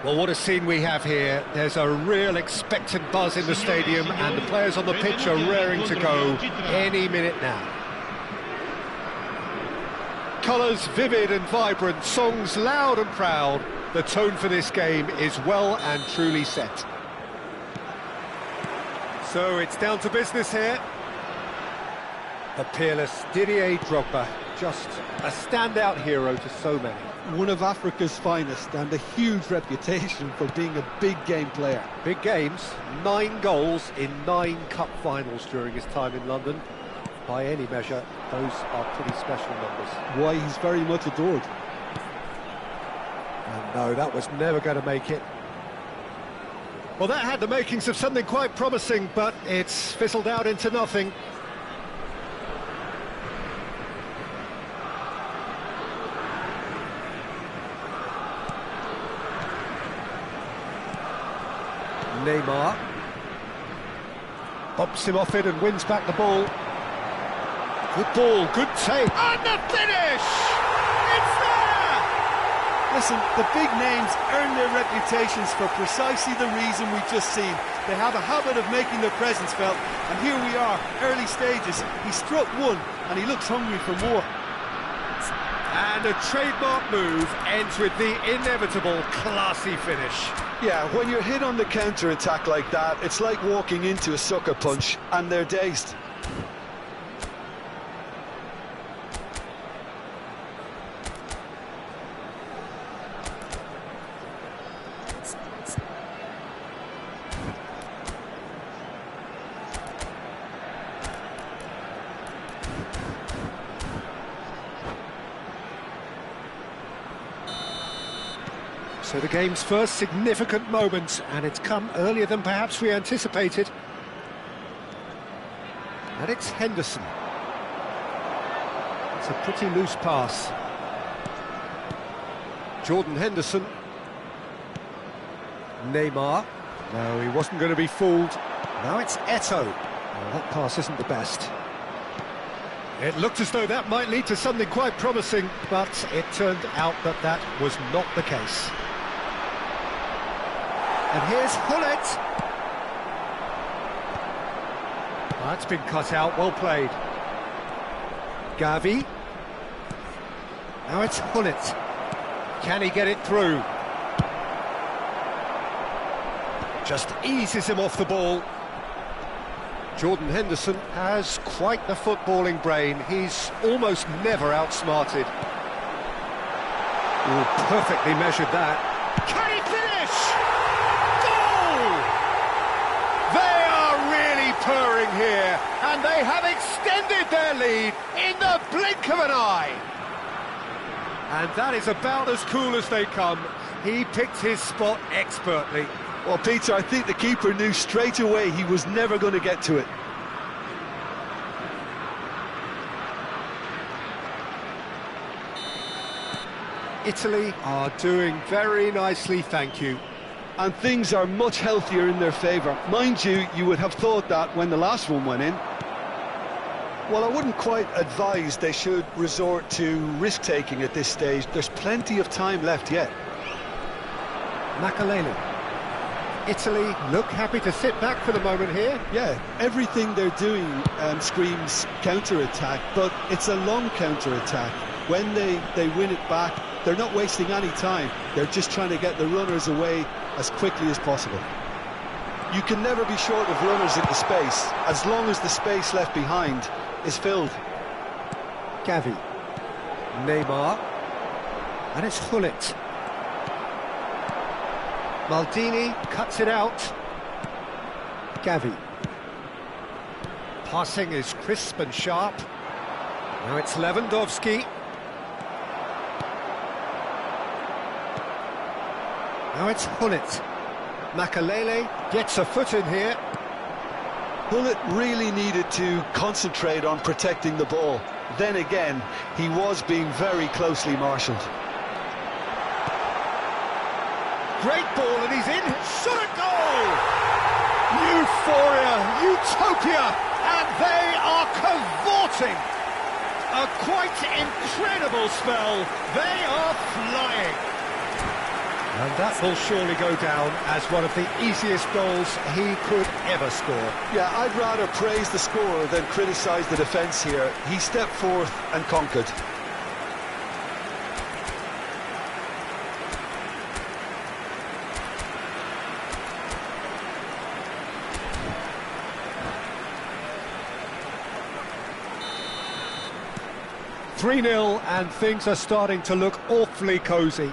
Well, what a scene we have here. There's a real expectant buzz in the stadium, and the players on the pitch are raring to go any minute now. Colours vivid and vibrant, songs loud and proud. The tone for this game is well and truly set. So it's down to business here. The peerless Didier Drogba, just a standout hero to so many. One of Africa's finest and a huge reputation for being a big game player. Big games, 9 goals in 9 cup finals during his time in London. By any measure, those are pretty special numbers. Why, he's very much adored. And no, that was never going to make it. Well, that had the makings of something quite promising, but it's fizzled out into nothing. Neymar bumps him off it and wins back the ball. Good ball, good take, and the finish! It's there! Listen, the big names earn their reputations for precisely the reason we've just seen. They have a habit of making their presence felt, and here we are, early stages. He struck one, and he looks hungry for more. And a trademark move ends with the inevitable classy finish. Yeah, when you're hit on the counter-attack like that, it's like walking into a sucker punch, and they're dazed. So the game's first significant moment, and it's come earlier than perhaps we anticipated. And it's Henderson. It's a pretty loose pass. Jordan Henderson. Neymar. No, he wasn't going to be fooled. Now it's Eto'o. Well, that pass isn't the best. It looked as though that might lead to something quite promising, but it turned out that that was not the case. And here's Hullet. That's been cut out, well played. Gavi. Now it's Hullet. Can he get it through? Just eases him off the ball. Jordan Henderson has quite the footballing brain. He's almost never outsmarted. Ooh, perfectly measured that. Can he finish? Goal! They are really purring here, and they have extended their lead in the blink of an eye. And that is about as cool as they come. He picked his spot expertly. Well, Peter, I think the keeper knew straight away he was never going to get to it. Italy are doing very nicely, thank you. And things are much healthier in their favour. Mind you, you would have thought that when the last one went in. Well, I wouldn't quite advise they should resort to risk-taking at this stage. There's plenty of time left yet. Makalele. Italy look happy to sit back for the moment here. Yeah, everything they're doing screams counter-attack, but it's a long counter-attack. When they win it back, they're not wasting any time. They're just trying to get the runners away as quickly as possible. You can never be short of runners into space, as long as the space left behind is filled. Gavi. Neymar. And it's Hullet. Maldini cuts it out. Gavi. Passing is crisp and sharp. Now it's Lewandowski. Now it's Hullet. Makalele gets a foot in here. Hullet really needed to concentrate on protecting the ball. Then again, he was being very closely marshalled. Great ball, and he's in. Shot at goal! Euphoria, utopia, and they are cavorting. A quite incredible spell. They are flying. And that will surely go down as one of the easiest goals he could ever score. Yeah, I'd rather praise the scorer than criticise the defence here. He stepped forth and conquered. "3-0 and things are starting to look awfully cosy.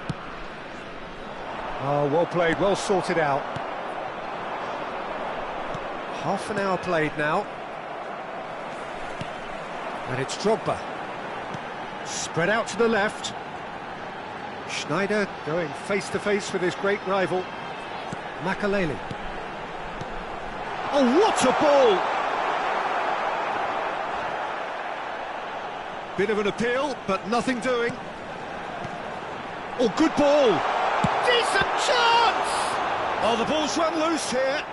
Oh, well played, well sorted out. Half an hour played now. And it's Drogba. Spread out to the left. Schneider going face-to-face with his great rival, Makaleli. Oh, what a ball! Bit of an appeal, but nothing doing. Oh, good ball! Decent chance! Oh, the ball's run loose here.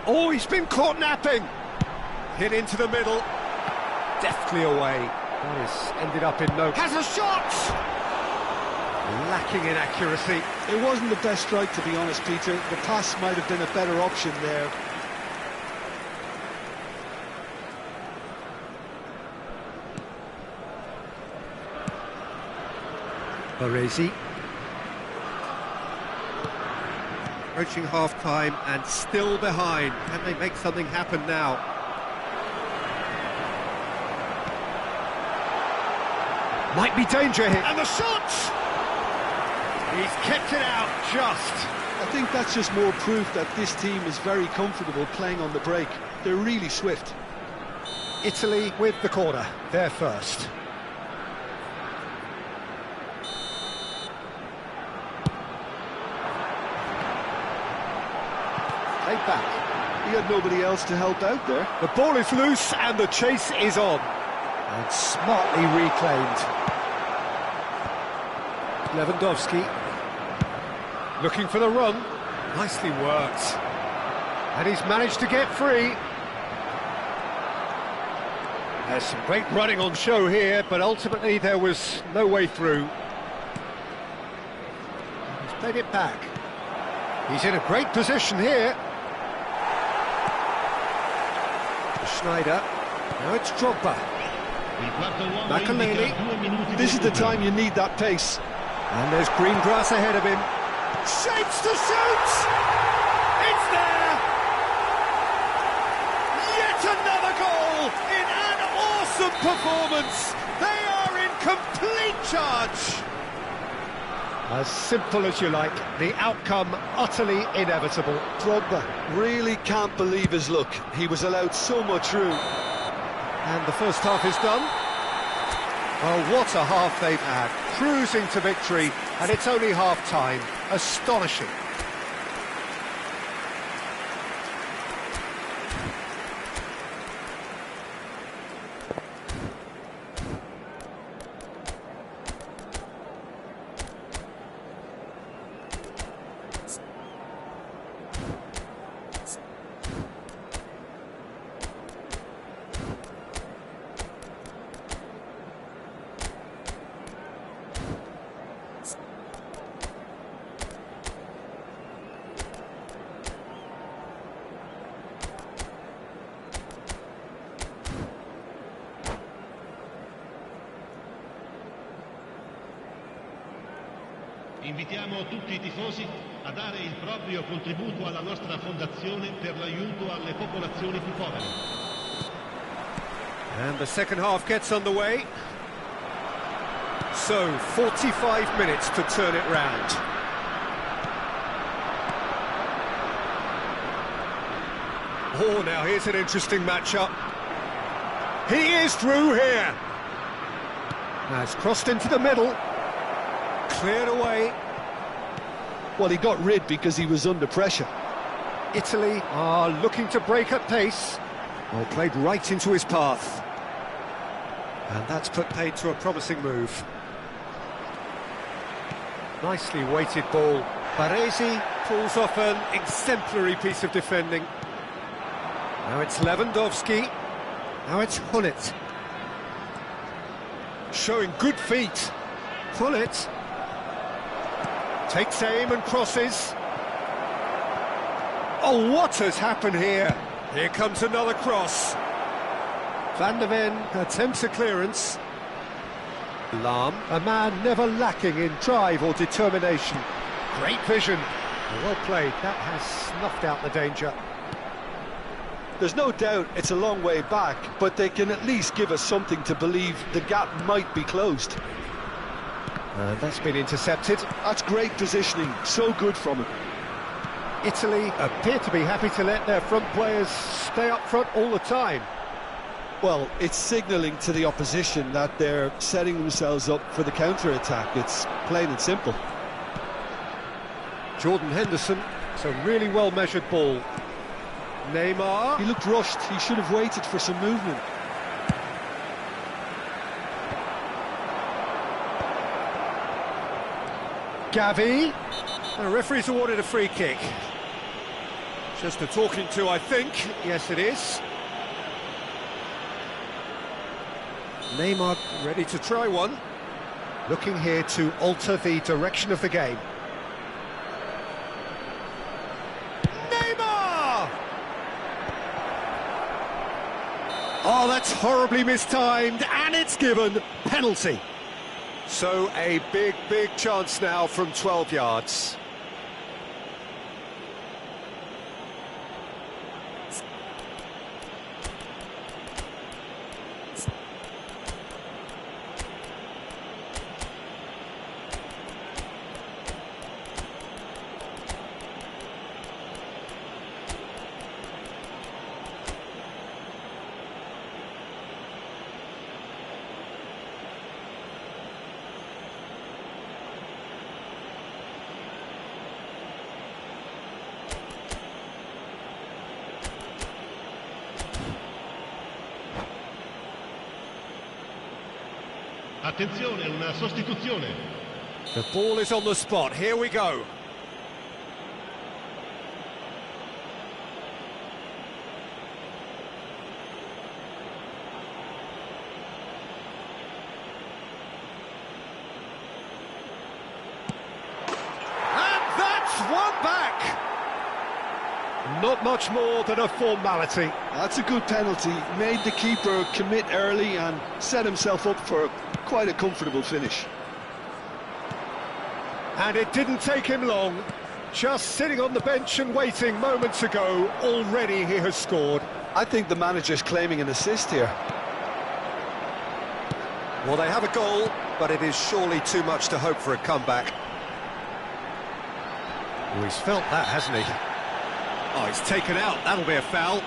Oh, he's been caught napping. Hit into the middle. Deftly away. That is ended up in no... Has a shot! Lacking in accuracy. It wasn't the best strike, to be honest, Peter. The pass might have been a better option there. Baresi. Approaching half-time and still behind. Can they make something happen now? Might be danger here. And the shot! He's kept it out just. I think that's just more proof that this team is very comfortable playing on the break. They're really swift. Italy with the corner. They're first. Back. He had nobody else to help out there. The ball is loose and the chase is on. And smartly reclaimed. Lewandowski. Looking for the run. Nicely worked. And he's managed to get free. There's some great running on show here, but ultimately there was no way through. He's played it back. He's in a great position here. Schneider. Now it's Drogba. Makaleli. This is the time you need that pace. And there's green grass ahead of him. Shapes to shoot! It's there! Yet another goal in an awesome performance! They are in complete charge! As simple as you like, the outcome utterly inevitable. Drogba really can't believe his luck. He was allowed so much room. And the first half is done. Oh, what a half they've had. Cruising to victory, and it's only half-time. Astonishing. Invitiamo tutti i tifosi a dare il proprio contributo alla nostra fondazione per l'aiuto alle popolazioni più povere. And the second half gets underway. So, 45 minutes to turn it round. Oh, now here's an interesting matchup. He is through here. Now it's crossed into the middle. Cleared away. Well, he got rid because he was under pressure. Italy are looking to break at pace. Well, played right into his path. And that's put paid to a promising move. Nicely weighted ball. Baresi pulls off an exemplary piece of defending. Now it's Lewandowski. Now it's Hullet. Showing good feet. Hullet. Takes aim and crosses. Oh, what has happened here? Here comes another cross. Van der Ven attempts a clearance. Lahm, a man never lacking in drive or determination. Great vision. Well played. That has snuffed out the danger. There's no doubt it's a long way back, but they can at least give us something to believe the gap might be closed. And that's been intercepted. That's great positioning, so good from him. Italy appear to be happy to let their front players stay up front all the time. Well, it's signalling to the opposition that they're setting themselves up for the counter-attack. It's plain and simple. Jordan Henderson, it's a really well-measured ball. Neymar. He looked rushed, he should have waited for some movement. Gavi. The referee's awarded a free kick. Just a talking to, I think. Yes, it is. Neymar ready to try one. Looking here to alter the direction of the game. Neymar! Oh, that's horribly mistimed, and it's given. Penalty. So a big, big chance now from 12 yards. Attenzione, una sostituzione. The ball is on the spot, here we go. And that's one back! Not much more than a formality. That's a good penalty. Made the keeper commit early and set himself up for quite a comfortable finish. And it didn't take him long. Just sitting on the bench and waiting moments ago, already he has scored. I think the manager's claiming an assist here. Well, they have a goal, but it is surely too much to hope for a comeback. Oh, he's felt that, hasn't he? Oh, he's taken out. That'll be a foul.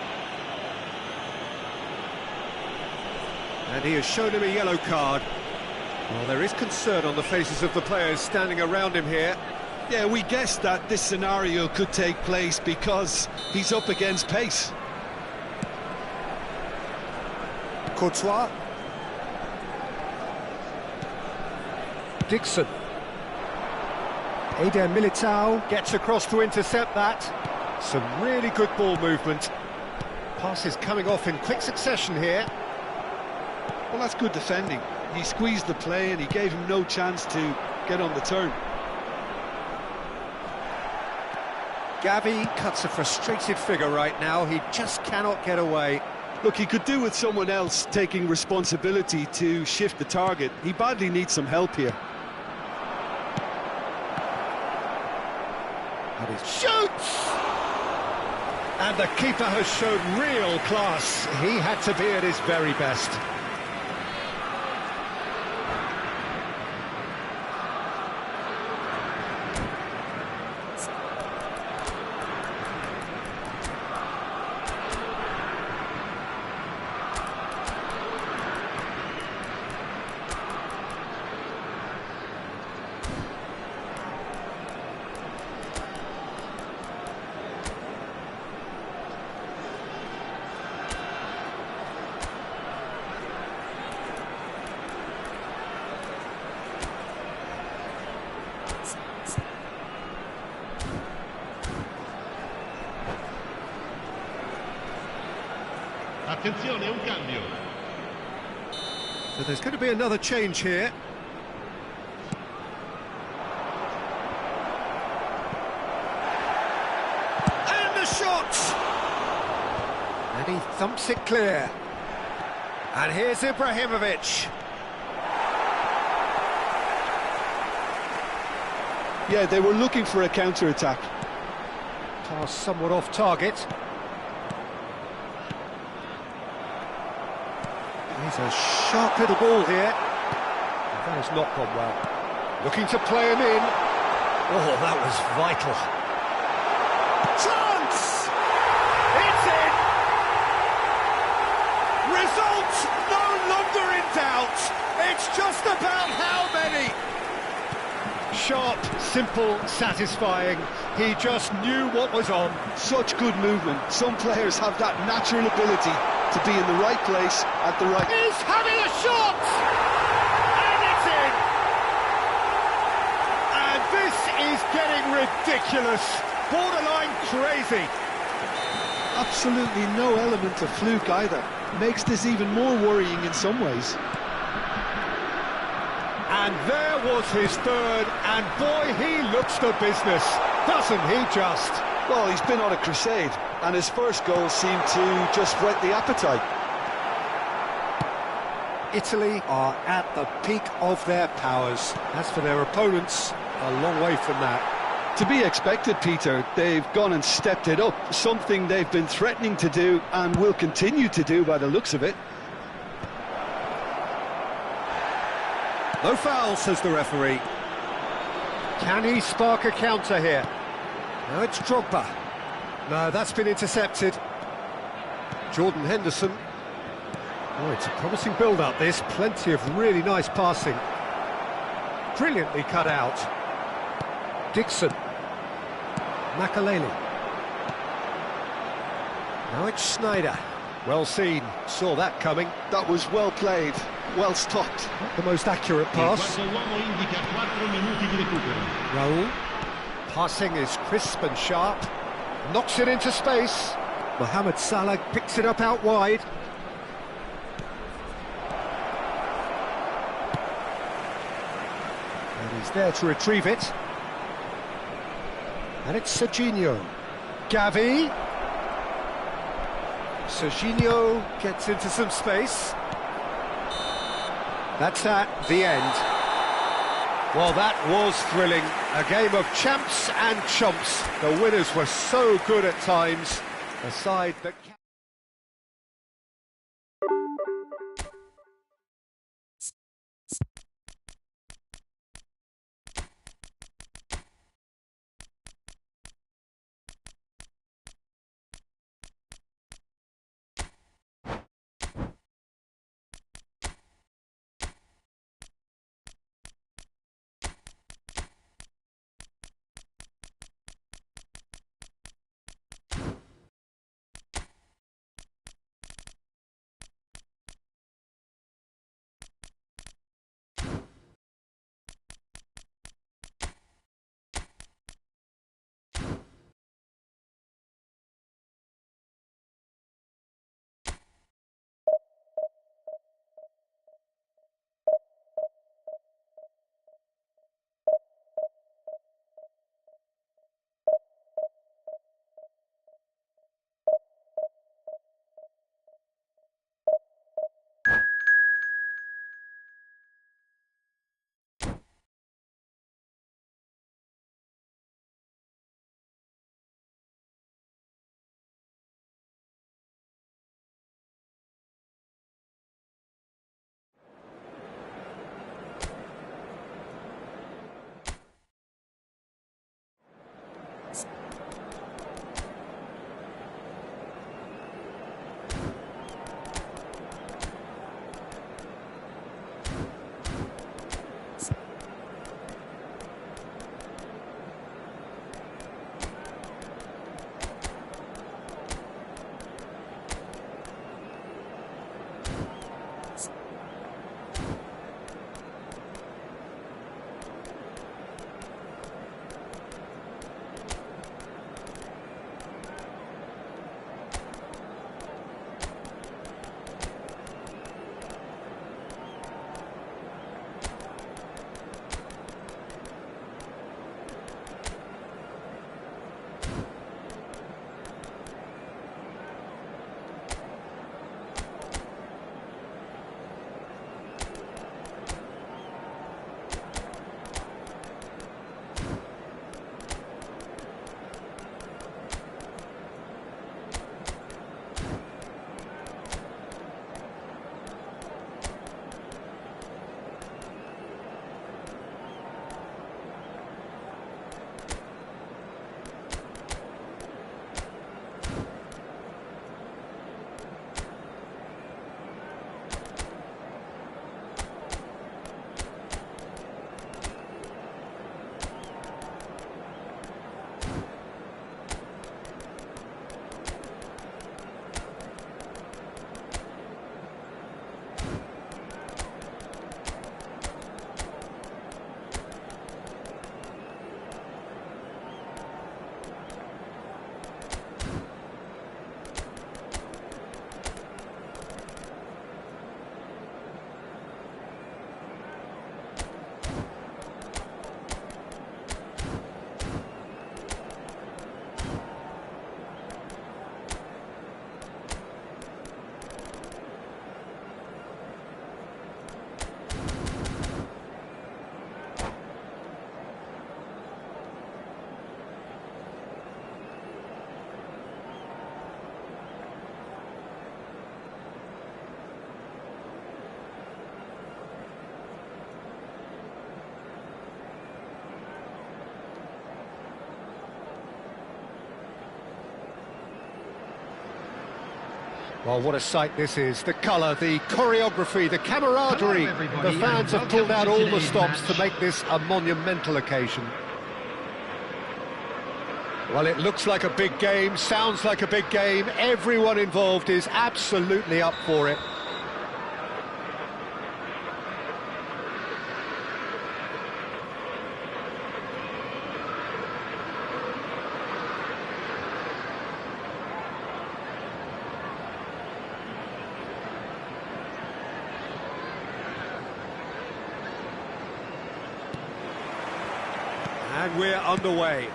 And he has shown him a yellow card. Well, there is concern on the faces of the players standing around him here. Yeah, we guessed that this scenario could take place because he's up against pace. Courtois. Dixon. Eder Militao gets across to intercept that. Some really good ball movement. Passes coming off in quick succession here. Well, that's good defending. He squeezed the play and he gave him no chance to get on the turn. Gavi cuts a frustrated figure right now. He just cannot get away. Look, he could do with someone else taking responsibility to shift the target. He badly needs some help here. And he shoots! And the keeper has shown real class. He had to be at his very best. Attenzione, un cambio. So there's going to be another change here. a shot! And he thumps it clear. And here's Ibrahimovic. Yeah, they were looking for a counter-attack. Pass somewhat off target. He's a sharp little ball here. That has not gone well. Looking to play him in. Oh, that was vital. Chance! It's in! Result no longer in doubt. It's just about how many. Sharp, simple, satisfying. He just knew what was on. Such good movement. Some players have that natural ability to be in the right place at the right... He's having a shot! And it's in! And this is getting ridiculous. Borderline crazy. Absolutely no element of fluke either. Makes this even more worrying in some ways. And there was his third, and boy, he looks the business, doesn't he just? Well, he's been on a crusade, and his first goal seemed to just whet the appetite. Italy are at the peak of their powers. As for their opponents, a long way from that. To be expected, Peter. They've gone and stepped it up, something they've been threatening to do and will continue to do by the looks of it. No foul, says the referee. Can he spark a counter here? Now it's Drogba. No, that's been intercepted. Jordan Henderson. Oh, it's a promising build-up, this. Plenty of really nice passing. Brilliantly cut out. Dixon. Makaleli. Now it's Snyder. Well seen. Saw that coming. That was well played. Well stopped. Not the most accurate pass. Il quarto uomo indica 4 minuti di recupero. Raul. Passing is crisp and sharp. Knocks it into space. Mohamed Salah picks it up out wide. And he's there to retrieve it. And it's Serginho. Gavi. Serginho gets into some space. That's at the end. Well, that was thrilling. A game of champs and chumps. The winners were so good at times. A side that... Well, what a sight this is. The colour, the choreography, the camaraderie. Hello, The fans have pulled out all the stops to make this a monumental occasion. Well, it looks like a big game, sounds like a big game. Everyone involved is absolutely up for it. And we're underway.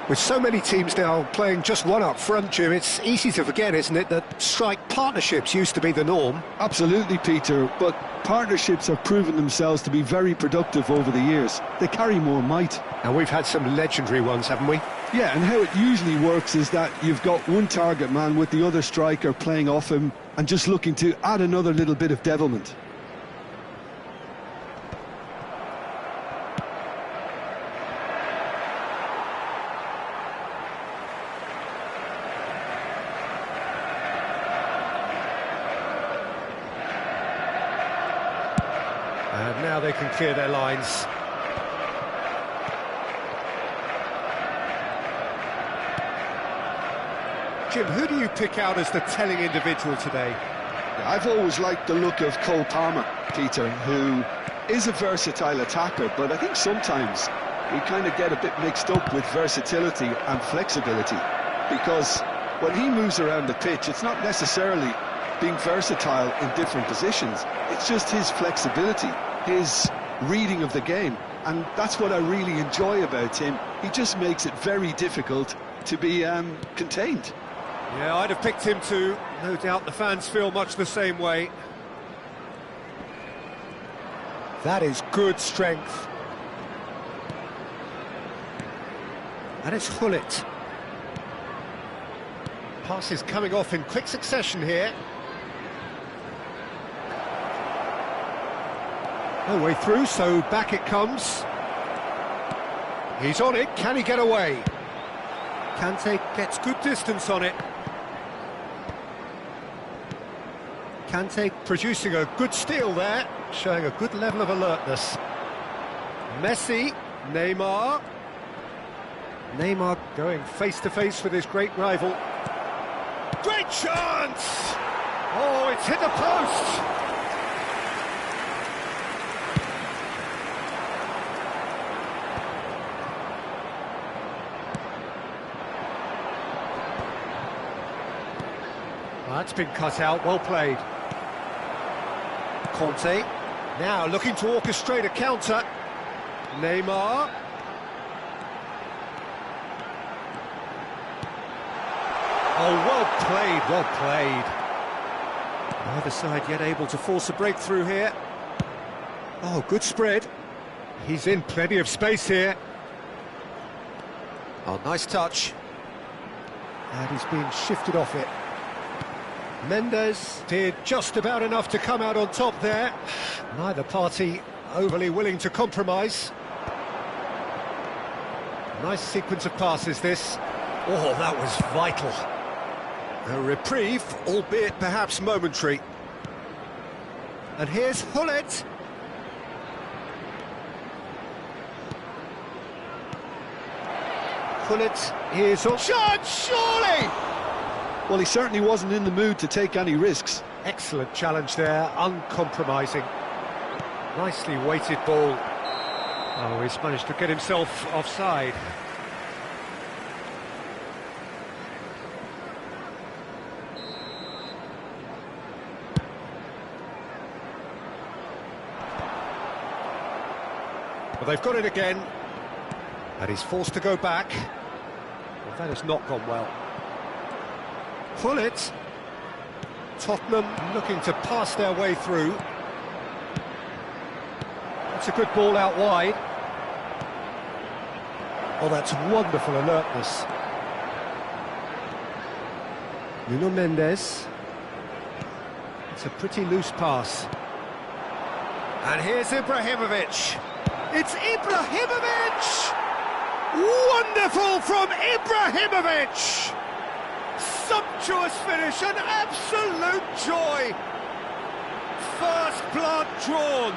With so many teams now playing just one up front, Jim, it's easy to forget, isn't it, that strike partnerships used to be the norm? Absolutely, Peter, but partnerships have proven themselves to be very productive over the years. They carry more might. And we've had some legendary ones, haven't we? Yeah, and how it usually works is that you've got one target man with the other striker playing off him and just looking to add another little bit of devilment. And now they can clear their lines. Jim, who do you pick out as the telling individual today? I've always liked the look of Cole Palmer, Peter, who is a versatile attacker, but I think sometimes we kind of get a bit mixed up with versatility and flexibility, because when he moves around the pitch, it's not necessarily being versatile in different positions, it's just his flexibility, his reading of the game, and that's what I really enjoy about him. He just makes it very difficult to be contained. Yeah, I'd have picked him too. No doubt the fans feel much the same way. That is good strength. And it's Hullet. Passes coming off in quick succession here. No way through, so back it comes. He's on it, can he get away? Kante gets good distance on it. Kante producing a good steal there, showing a good level of alertness. Messi, Neymar. Neymar going face-to-face with his great rival. Great chance! Oh, it's hit the post! That's been cut out, well played. Conte, now looking to orchestrate a counter. Neymar. Oh, well played, well played. Neither side yet able to force a breakthrough here. Oh, good spread. He's in plenty of space here. Oh, nice touch. And he's being shifted off it. Mendes did just about enough to come out on top there. Neither party overly willing to compromise. Nice sequence of passes, this. Oh, that was vital. A reprieve, albeit perhaps momentary. And here's Hullet. Hullet is on shot, surely! Well, he certainly wasn't in the mood to take any risks. Excellent challenge there, uncompromising. Nicely weighted ball. Oh, he's managed to get himself offside. Well, they've got it again. And he's forced to go back. Well, that has not gone well. Hullet. Tottenham looking to pass their way through. That's a good ball out wide. Oh, that's wonderful alertness. Nuno Mendes. It's a pretty loose pass. And here's Ibrahimovic. It's Ibrahimovic! Wonderful from Ibrahimovic! sumptuous finish, an absolute joy. First blood drawn.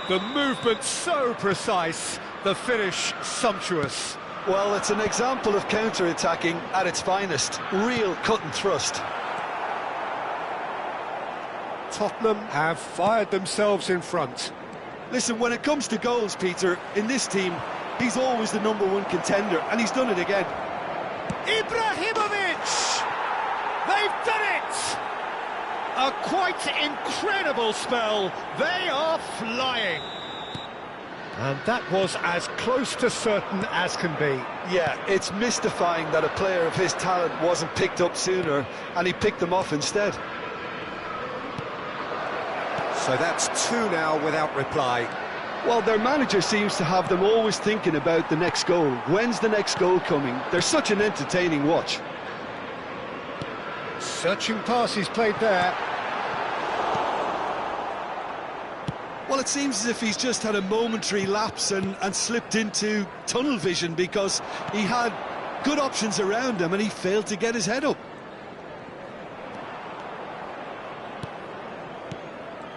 The movement so precise, the finish sumptuous. Well, it's an example of counter-attacking at its finest. Real cut and thrust. Tottenham have fired themselves in front. Listen, when it comes to goals, Peter, in this team, he's always the #1 contender, and he's done it again. Ibrahimovic! They've done it! A quite incredible spell. They are flying. And that was as close to certain as can be. Yeah, it's mystifying that a player of his talent wasn't picked up sooner, and he picked them off instead. So that's 2 now without reply. Well, their manager seems to have them always thinking about the next goal. When's the next goal coming? They're such an entertaining watch. Searching passes played there. Well, it seems as if he's just had a momentary lapse and slipped into tunnel vision, because he had good options around him and he failed to get his head up.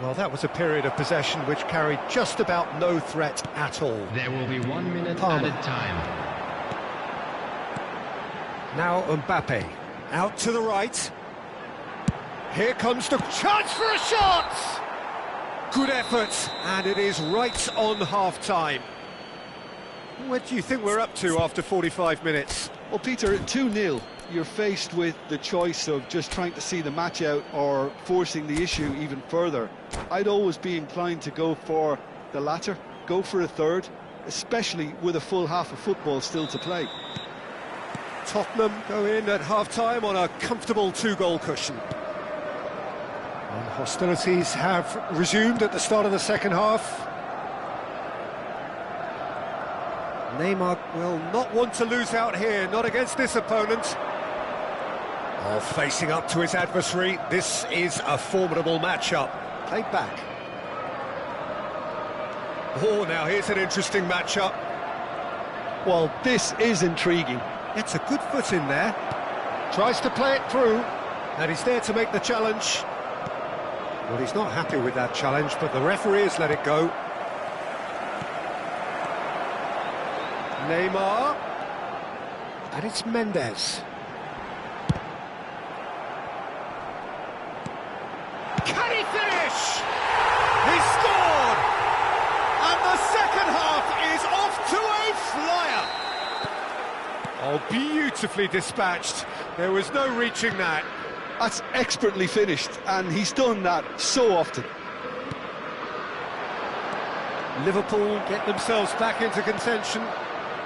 Well, that was a period of possession which carried just about no threat at all. There will be 1 minute Palmer. added time. Now Mbappe, out to the right. Here comes the chance for a shot! Good effort, and it is right on half-time. What do you think we're up to after 45 minutes? Well, Peter, at 2-0, you're faced with the choice of just trying to see the match out or forcing the issue even further. I'd always be inclined to go for the latter, go for a third, especially with a full half of football still to play. Tottenham go in at half-time on a comfortable 2-goal cushion. And hostilities have resumed at the start of the second half. Neymar will not want to lose out here, not against this opponent. Oh, facing up to his adversary, this is a formidable matchup. Played back. Oh, now here's an interesting matchup. Well, this is intriguing. It's a good foot in there. Tries to play it through, and he's there to make the challenge. Well, he's not happy with that challenge, but the referee has let it go. Neymar. And it's Mendes. Can he finish? He scored! And the second half is off to a flyer. Oh, beautifully dispatched. There was no reaching that. That's expertly finished, and he's done that so often. Liverpool get themselves back into contention.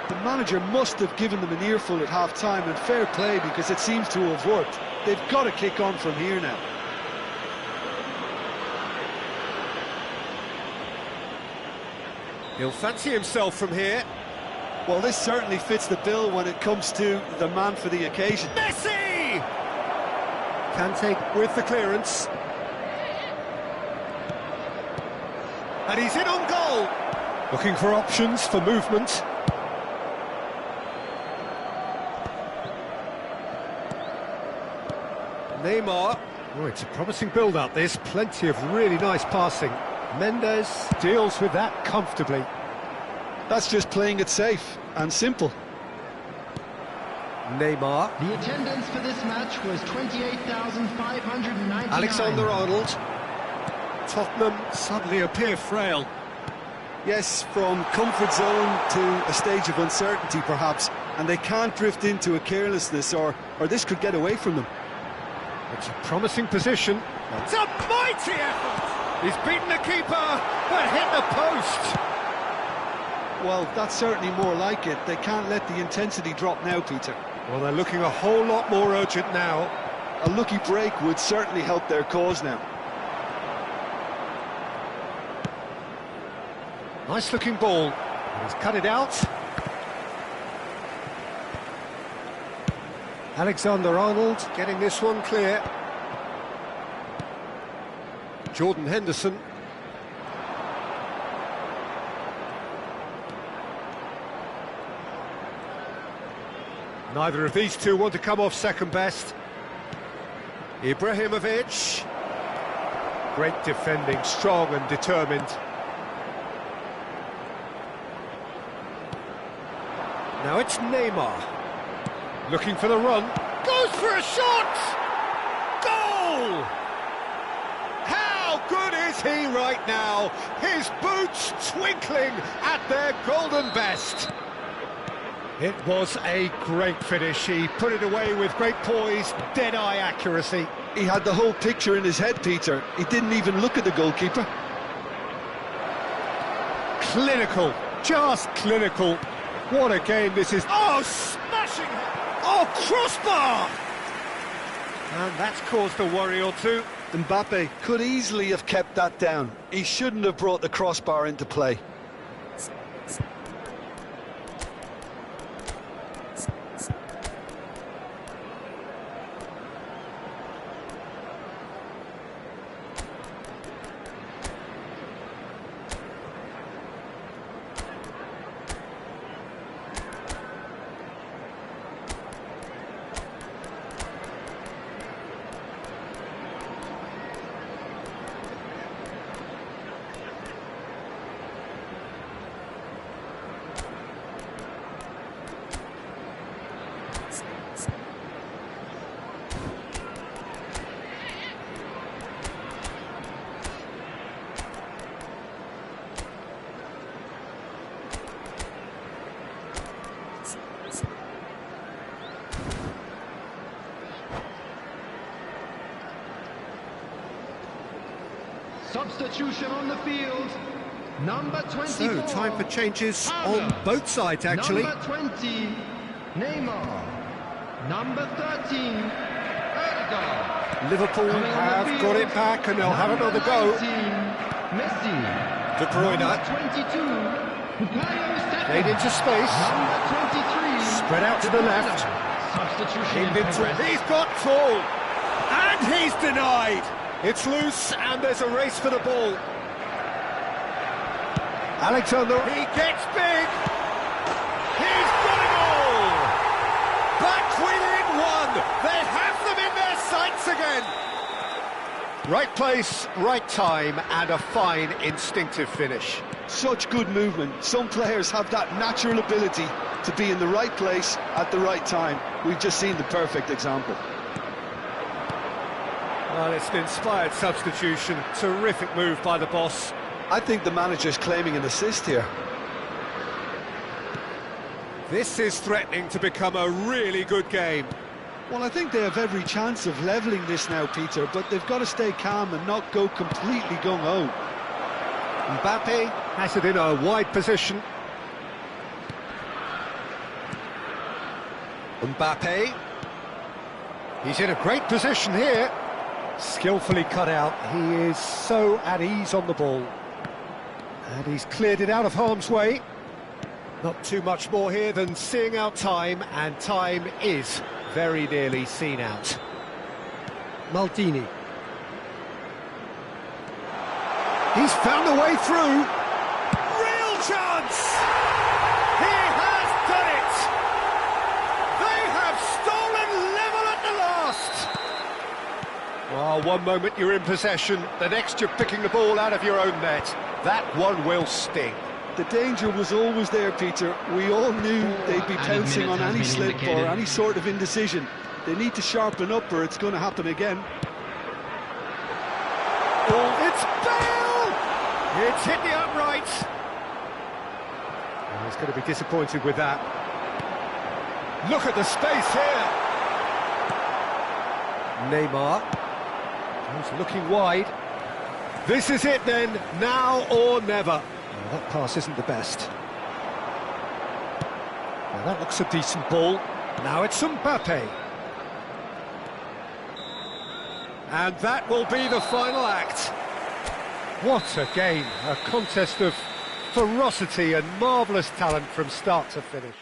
The manager must have given them an earful at half-time, and fair play, because it seems to have worked. They've got to kick on from here now. He'll fancy himself from here. Well, this certainly fits the bill when it comes to the man for the occasion. Messi! Kante with the clearance. And he's in on goal. Looking for options for movement. Neymar. Oh, it's a promising build-up, this. Plenty of really nice passing. Mendes deals with that comfortably. That's just playing it safe and simple. Neymar. The attendance for this match was 28,599. Alexander-Arnold. Tottenham suddenly appear frail. Yes, from comfort zone to a stage of uncertainty, perhaps, and they can't drift into a carelessness, or this could get away from them. It's a promising position. It's a mighty effort! He's beaten the keeper, but hit the post. Well, that's certainly more like it. They can't let the intensity drop now, Peter. Well, they're looking a whole lot more urgent now. A lucky break would certainly help their cause now. Nice looking ball. And he's cut it out. Alexander-Arnold getting this one clear. Jordan Henderson. Neither of these two want to come off second best. Ibrahimovic. Great defending, strong and determined. Now it's Neymar. Looking for the run. Goes for a shot! Goal! How good is he right now? His boots twinkling at their golden best. It was a great finish. He put it away with great poise, dead-eye accuracy. He had the whole picture in his head, Peter. He didn't even look at the goalkeeper. Clinical, just clinical. What a game this is. Oh, smashing! Oh, crossbar! And that's caused a worry or two. Mbappe could easily have kept that down. He shouldn't have brought the crossbar into play. Substitution on the field. Number 24. So, time for changes on both sides, actually. Number 20, Neymar. Number 13, Erdogan. Liverpool have got it back and they'll have another go. 19, Messi. De Bruyne. Number 22, Bukayo Saka. Played into space. Number 23, Spread out to the left. Substitution in Into, progress. he's got full. And he's denied. It's loose and there's a race for the ball. Alexander, he gets big. He's got it all. Back within one. They have them in their sights again. Right place, right time, and a fine instinctive finish. Such good movement. Some players have that natural ability to be in the right place at the right time. We've just seen the perfect example. Well, it's an inspired substitution. Terrific move by the boss. I think the manager's claiming an assist here. This is threatening to become a really good game. Well, I think they have every chance of levelling this now, Peter, but they've got to stay calm and not go completely gung-ho. Mbappe has it in a wide position. Mbappe. He's in a great position here. Skillfully cut out. He is so at ease on the ball. And he's cleared it out of harm's way. Not too much more here than seeing out time, and time is very nearly seen out. Maldini. He's found a way through. Real chance! He has done it! They have stolen level at the last! Well, one moment you're in possession, the next you're picking the ball out of your own net. That one will sting. The danger was always there, Peter. We all knew they'd be pouncing on any slip or any sort of indecision. They need to sharpen up or it's going to happen again. Oh, it's Bale! It's hit the uprights. Oh, he's going to be disappointed with that. Look at the space here. Neymar. He's looking wide. This is it then, now or never. Oh, that pass isn't the best. Well, that looks a decent ball. Now it's Mbappe. And that will be the final act. What a game, a contest of ferocity and marvellous talent from start to finish.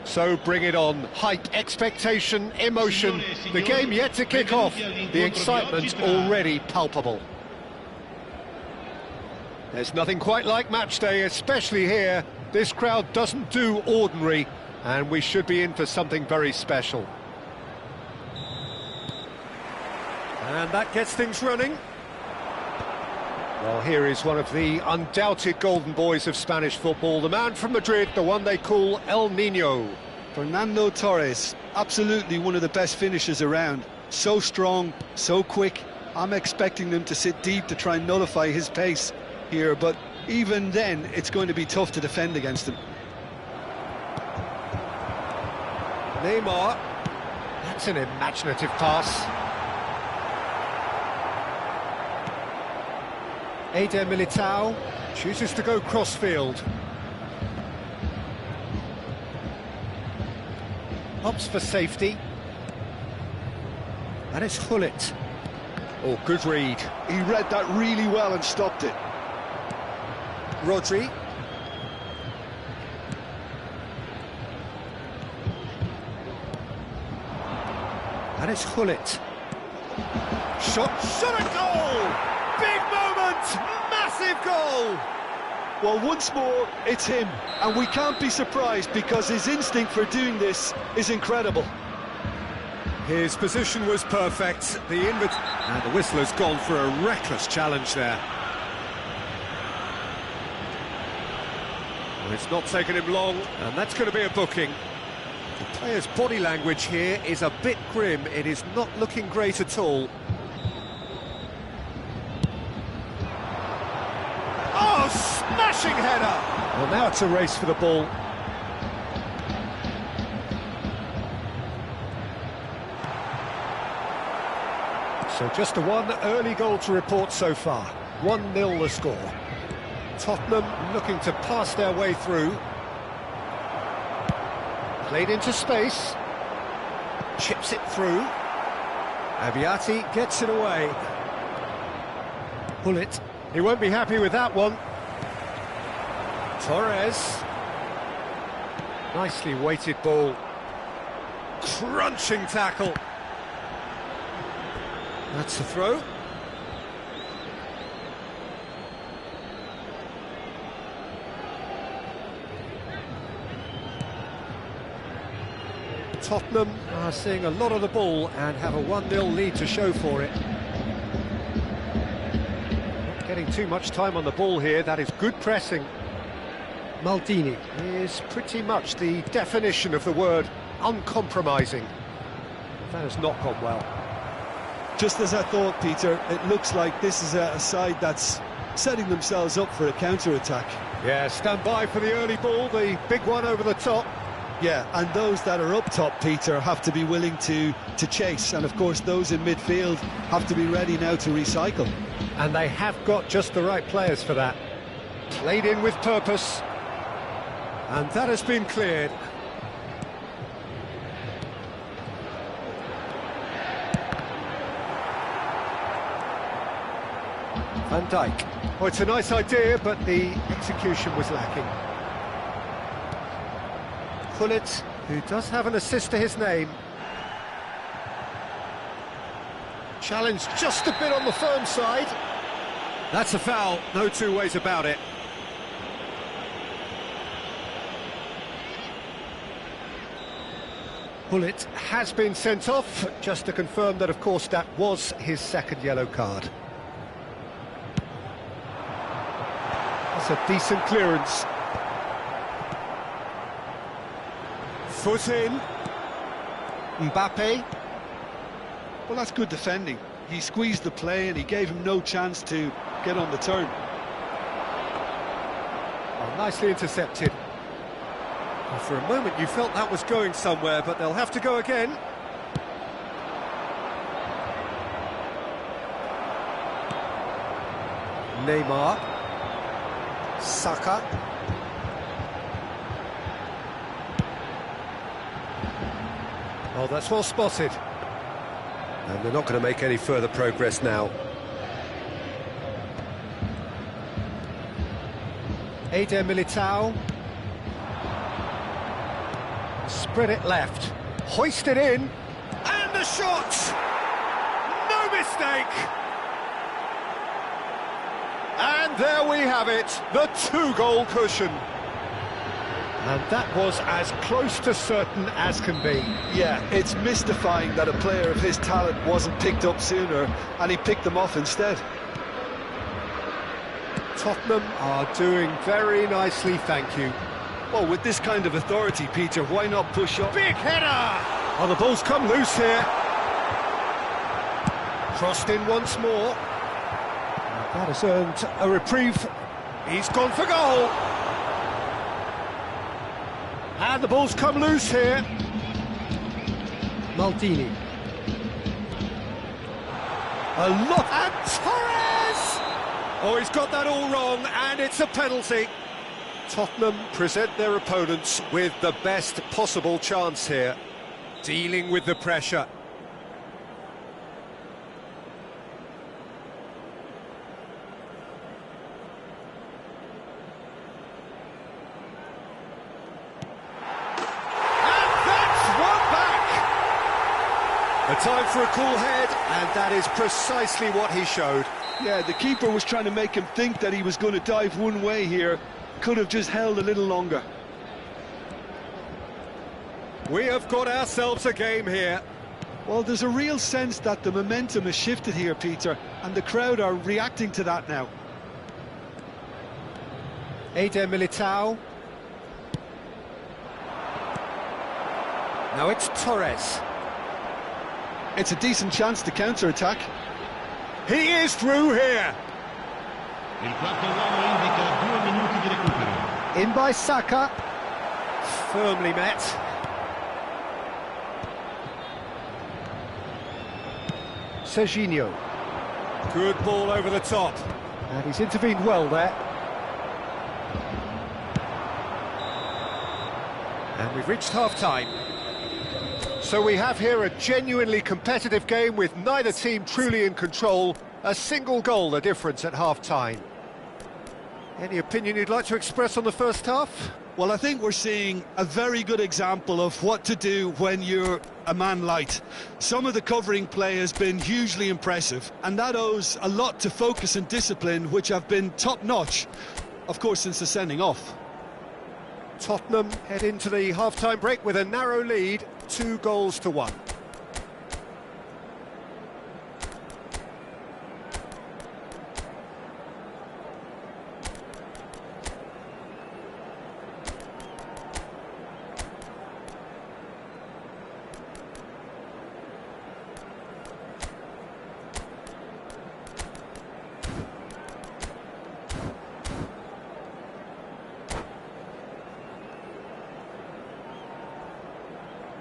So bring it on. Hype, expectation, emotion. The game yet to kick off. The excitement already palpable. There's nothing quite like match day, especially here. This crowd doesn't do ordinary, and we should be in for something very special. And that gets things running. Well, here is one of the undoubted golden boys of Spanish football, the man from Madrid, the one they call El Niño. Fernando Torres, absolutely one of the best finishers around. So strong, so quick. I'm expecting them to sit deep to try and nullify his pace here, but even then, it's going to be tough to defend against him. Neymar. That's an imaginative pass. Eder Militao chooses to go crossfield. Opts for safety. And it's Hullet. Oh, good read. He read that really well and stopped it. Rodri. And it's Hullet. Shot a goal! Big moment! Massive goal! Well, once more, it's him. And we can't be surprised because his instinct for doing this is incredible. His position was perfect. And the whistler's gone for a reckless challenge there. Well, it's not taken him long, and that's going to be a booking. The player's body language here is a bit grim. It is not looking great at all. Oh, smashing header! Well, now it's a race for the ball. So just the one early goal to report so far. 1-0 the score. Tottenham looking to pass their way through. Played into space. Chips it through. Abiati gets it away. Hullet. He won't be happy with that one. Torres. Nicely weighted ball. Crunching tackle. That's the throw. Tottenham are seeing a lot of the ball and have a 1-0 lead to show for it. Not getting too much time on the ball here, that is good pressing. Maldini is pretty much the definition of the word uncompromising. That has not gone well. Just as I thought, Peter, it looks like this is a side that's setting themselves up for a counter-attack. Yeah, stand by for the early ball, the big one over the top. Yeah, and those that are up top, Peter, have to be willing to chase. And, of course, those in midfield have to be ready now to recycle. And they have got just the right players for that. Played in with purpose. And that has been cleared. Van Dijk. Oh, it's a nice idea, but the execution was lacking. Hullet, who does have an assist to his name. Challenged just a bit on the firm side. That's a foul, no two ways about it. Hullet has been sent off, just to confirm that, of course, that was his second yellow card. That's a decent clearance. Foot in. Mbappe. Well, that's good defending. He squeezed the play and he gave him no chance to get on the turn. Oh, nicely intercepted. Well, for a moment you felt that was going somewhere, but they'll have to go again. Neymar. Saka. Oh, that's well spotted. And they're not going to make any further progress now. Eder Militao. Spread it left. Hoist it in. And the shot! No mistake! And there we have it, the 2-goal cushion. And that was as close to certain as can be. Yeah, it's mystifying that a player of his talent wasn't picked up sooner, and he picked them off instead. Tottenham are doing very nicely, thank you. Well, with this kind of authority, Peter, why not push up? Big header! Oh, the ball's come loose here. Crossed in once more. That has earned a reprieve. He's gone for goal. And the ball's come loose here. Maldini. A lot. And Torres! Oh, he's got that all wrong, and it's a penalty. Tottenham present their opponents with the best possible chance here. Dealing with the pressure. A time for a cool head, and that is precisely what he showed. Yeah, the keeper was trying to make him think that he was going to dive one way here. Could have just held a little longer. We have got ourselves a game here. Well, there's a real sense that the momentum has shifted here, Peter, and the crowd are reacting to that now. Eder Militao. Now it's Torres. It's a decent chance to counter-attack. He is through here. Il quarto uomo indica 2 minuti di recupero. In by Saka. Firmly met. Serginho. Good ball over the top. And he's intervened well there. And we've reached half-time. So we have here a genuinely competitive game with neither team truly in control. A single goal the difference at half-time. Any opinion you'd like to express on the first half? Well, I think we're seeing a very good example of what to do when you're a man light. Some of the covering play has been hugely impressive, and that owes a lot to focus and discipline, which have been top-notch, of course, since the sending off. Tottenham head into the half-time break with a narrow lead, 2-1.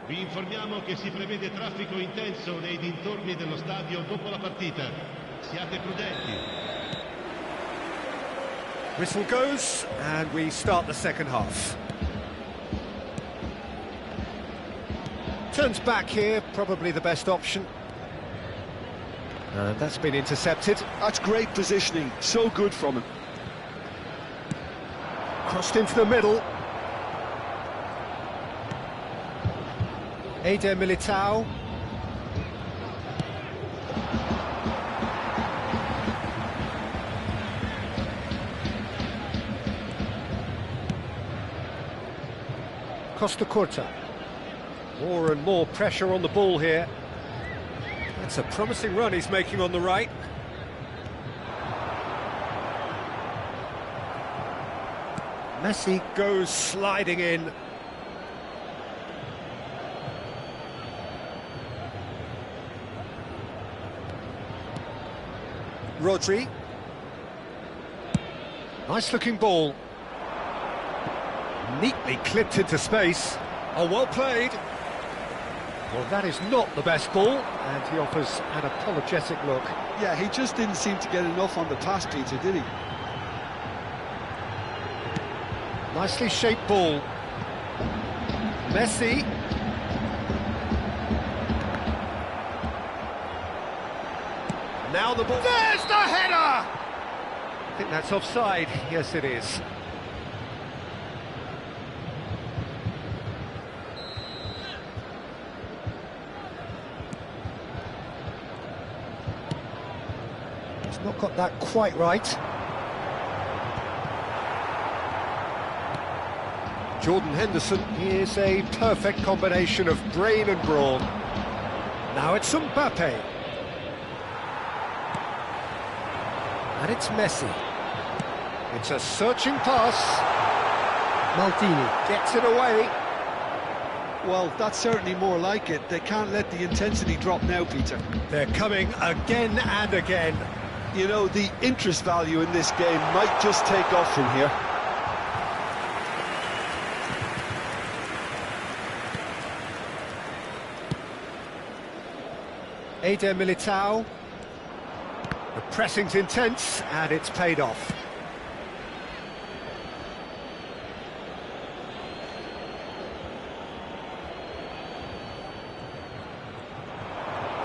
Vi informiamo che si prevede traffico intenso nei dintorni dello stadio dopo la partita. Siate prudenti. Whistle goes, and we start the second half. Turns back here, probably the best option. And that's been intercepted. That's great positioning, so good from him. Crossed into the middle. Eder Militao. Costa Curta. More and more pressure on the ball here. That's a promising run he's making on the right. Messi goes sliding in. Rodri. Nice looking ball. Neatly clipped into space. Oh, well played. Well, that is not the best ball, and he offers an apologetic look. Yeah, he just didn't seem to get enough on the pass, Peter, did he? Nicely shaped ball. Messi. Now the ball. There's the header! I think that's offside. Yes, it is. not got that quite right. Jordan Henderson is a perfect combination of brain and brawn. Now it's Mbappe. And it's Messi. It's a searching pass. Maldini gets it away. Well, that's certainly more like it. They can't let the intensity drop now, Peter. They're coming again and again. You know, the interest value in this game might just take off from here. Eder Militao. The pressing's intense, and it's paid off.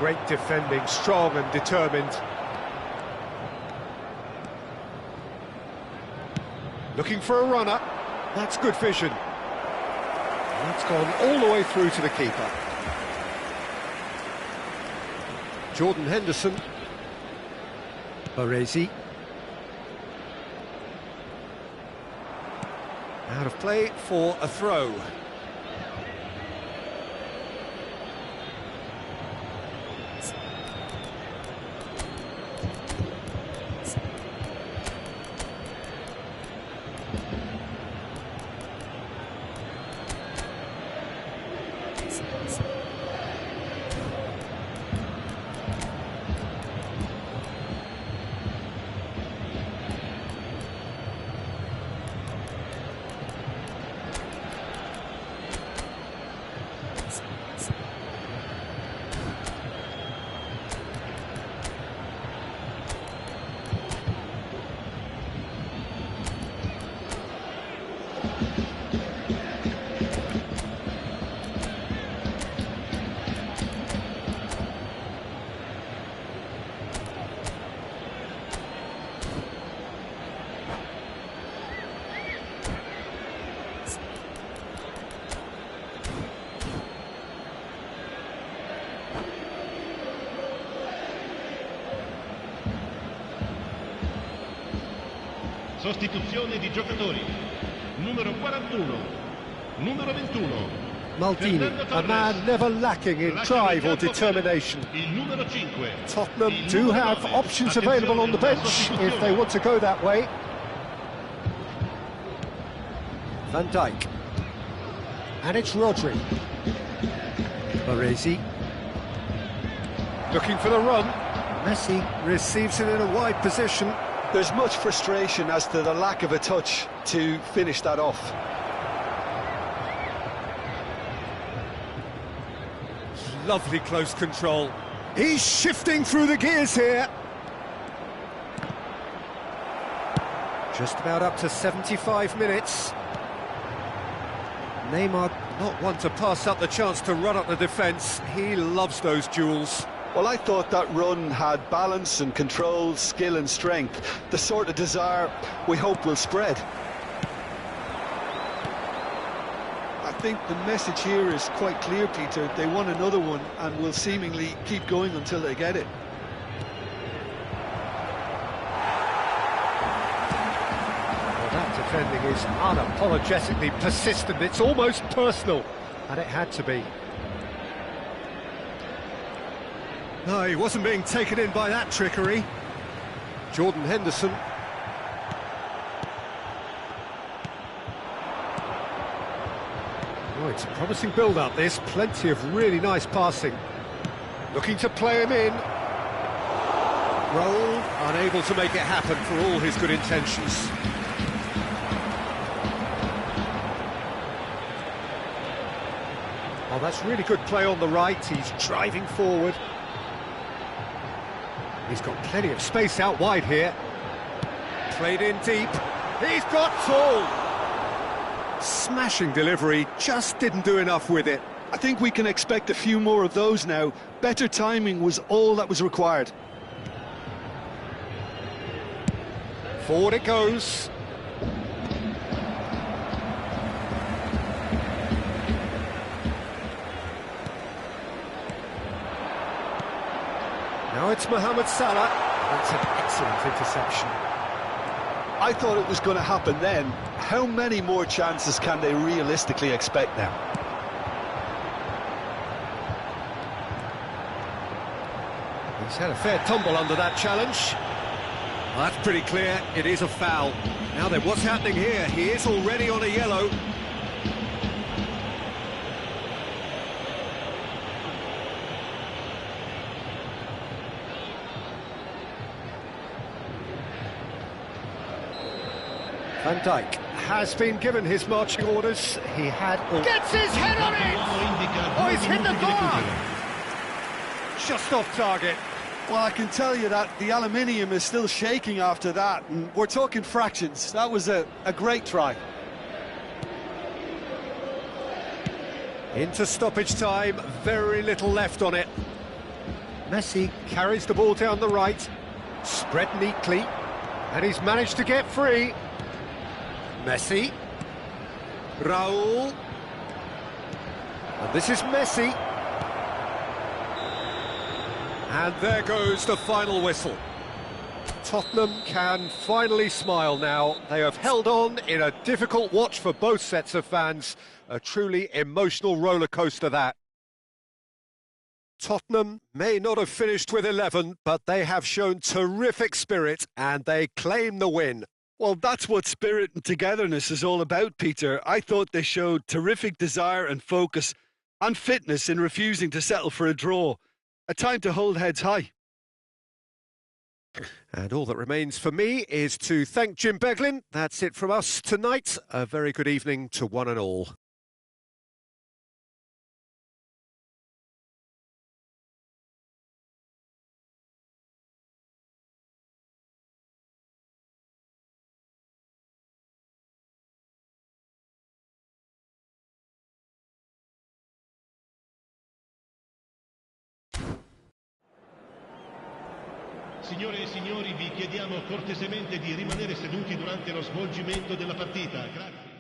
Great defending, strong and determined. Looking for a runner. That's good vision. That's gone all the way through to the keeper. Jordan Henderson. Baresi. Out of play for a throw. Sostituzione di giocatori. Numero 41, numero 21. Maldini, a man never lacking in drive or determination. Il numero 5. Tottenham do have options available on the bench if they want to go that way. Van Dijk. And it's Rodri. Baresi. Looking for the run. Messi receives it in a wide position. There's much frustration as to the lack of a touch to finish that off. Lovely close control. He's shifting through the gears here. Just about up to 75 minutes. Neymar not one to pass up the chance to run up the defence. He loves those duels. Well, I thought that run had balance and control, skill and strength. The sort of desire we hope will spread. I think the message here is quite clear, Peter. They want another one and will seemingly keep going until they get it. Well, that defending is unapologetically persistent. It's almost personal, and it had to be. No, he wasn't being taken in by that trickery. Jordan Henderson. Oh, it's a promising build-up, this. Plenty of really nice passing. Looking to play him in. Roll, unable to make it happen for all his good intentions. Oh, that's really good play on the right. He's driving forward. He's got plenty of space out wide here. Played in deep. He's got tall. Smashing delivery, just didn't do enough with it. I think we can expect a few more of those now. Better timing was all that was required. Forward it goes. Now it's Mohamed Salah. That's an excellent interception. I thought it was going to happen then. How many more chances can they realistically expect now? He's had a fair tumble under that challenge. Well, that's pretty clear, it is a foul. Now then, what's happening here? He is already on a yellow. Van Dijk has been given his marching orders. He had... Gets his head on it! Oh, he's hit the bar! Just off target. Well, I can tell you that the aluminium is still shaking after that, and we're talking fractions. That was a great try. Into stoppage time, very little left on it. Messi carries the ball down the right, spread neatly, and he's managed to get free. Messi, Raul, and this is Messi. And there goes the final whistle. Tottenham can finally smile now. They have held on in a difficult watch for both sets of fans. A truly emotional roller coaster that. Tottenham may not have finished with 11, but they have shown terrific spirit and they claim the win. Well, that's what spirit and togetherness is all about, Peter. I thought they showed terrific desire and focus and fitness in refusing to settle for a draw. A time to hold heads high. And all that remains for me is to thank Jim Beglin. That's it from us tonight. A very good evening to one and all. Signore e signori, vi chiediamo cortesemente di rimanere seduti durante lo svolgimento della partita. Grazie.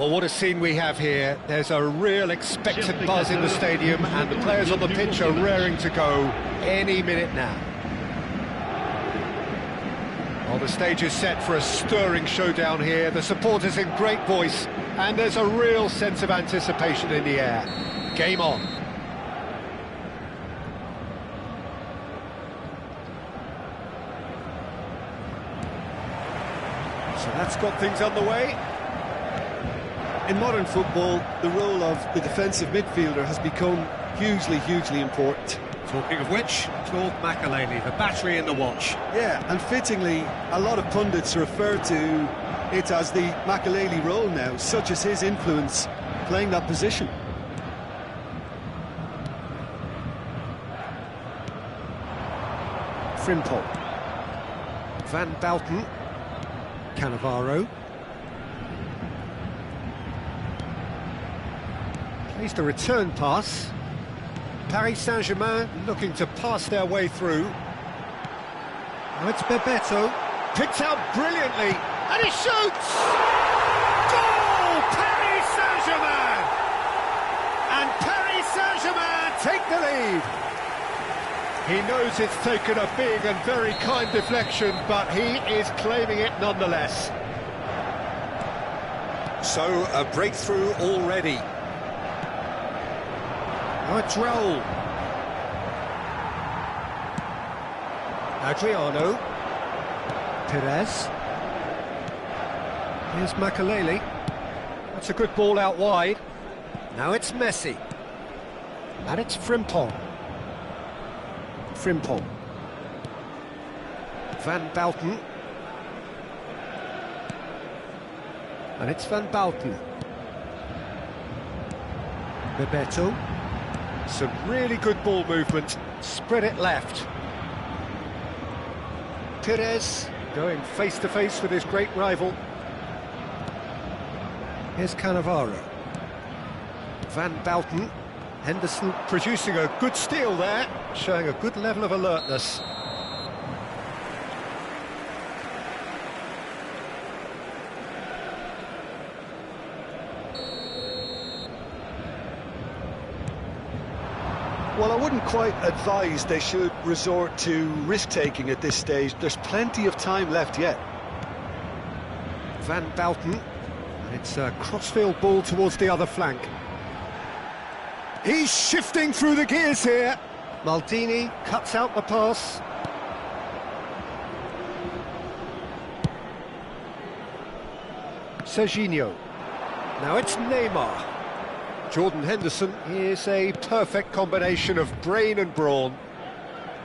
Well, what a scene we have here. There's a real expectant buzz in the stadium, and the players on the pitch are raring to go any minute now. Well, the stage is set for a stirring showdown here. The supporters in great voice, and there's a real sense of anticipation in the air. Game on. So that's got things underway. In modern football, the role of the defensive midfielder has become hugely important. Talking of which, Claude Makelele, the battery in the watch. Yeah, and fittingly, a lot of pundits refer to it as the Makelele role now, such as his influence playing that position. Frimpong. Van Bouten. Cannavaro. Plays the return pass. Paris Saint-Germain looking to pass their way through. Now it's Bebeto. Picked out brilliantly. And he shoots! Goal! Paris Saint-Germain! And Paris Saint-Germain take the lead. He knows it's taken a big and very kind deflection, but he is claiming it nonetheless. So, a breakthrough already. Now it's Raul. Adriano. Perez. Here's Makelele. That's a good ball out wide. Now it's Messi. And it's Frimpong. Frimpong. Van Bouten. And it's Van Bouten. Bebeto. Some really good ball movement. Spread it left. Perez going face to face with his great rival. Here's Cannavaro. Van Bouten. Henderson producing a good steal there, showing a good level of alertness. Well, I wouldn't quite advise they should resort to risk-taking at this stage. There's plenty of time left yet. Van Bouten. It's a crossfield ball towards the other flank. He's shifting through the gears here. Maldini cuts out the pass. Serginho. Now it's Neymar. Jordan Henderson is a perfect combination of brain and brawn.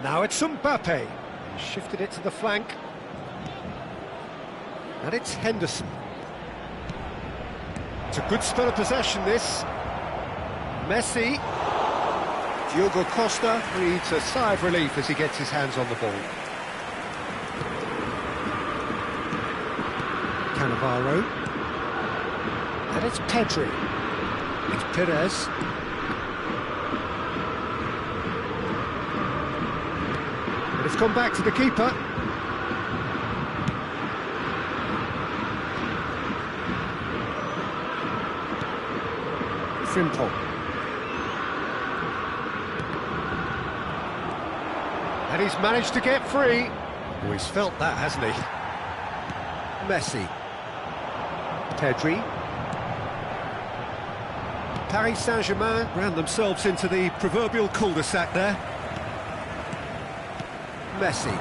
Now it's Mbappe. He shifted it to the flank. And it's Henderson. It's a good spell of possession, this. Messi. Diogo Costa breathes a sigh of relief as he gets his hands on the ball. Cannavaro. And it's Pedri. It's Perez. And it's gone back to the keeper. Frimpong. And he's managed to get free. Oh, he's felt that, hasn't he? Messi. Pedri. Paris Saint-Germain ran themselves into the proverbial cul-de-sac there. Messi.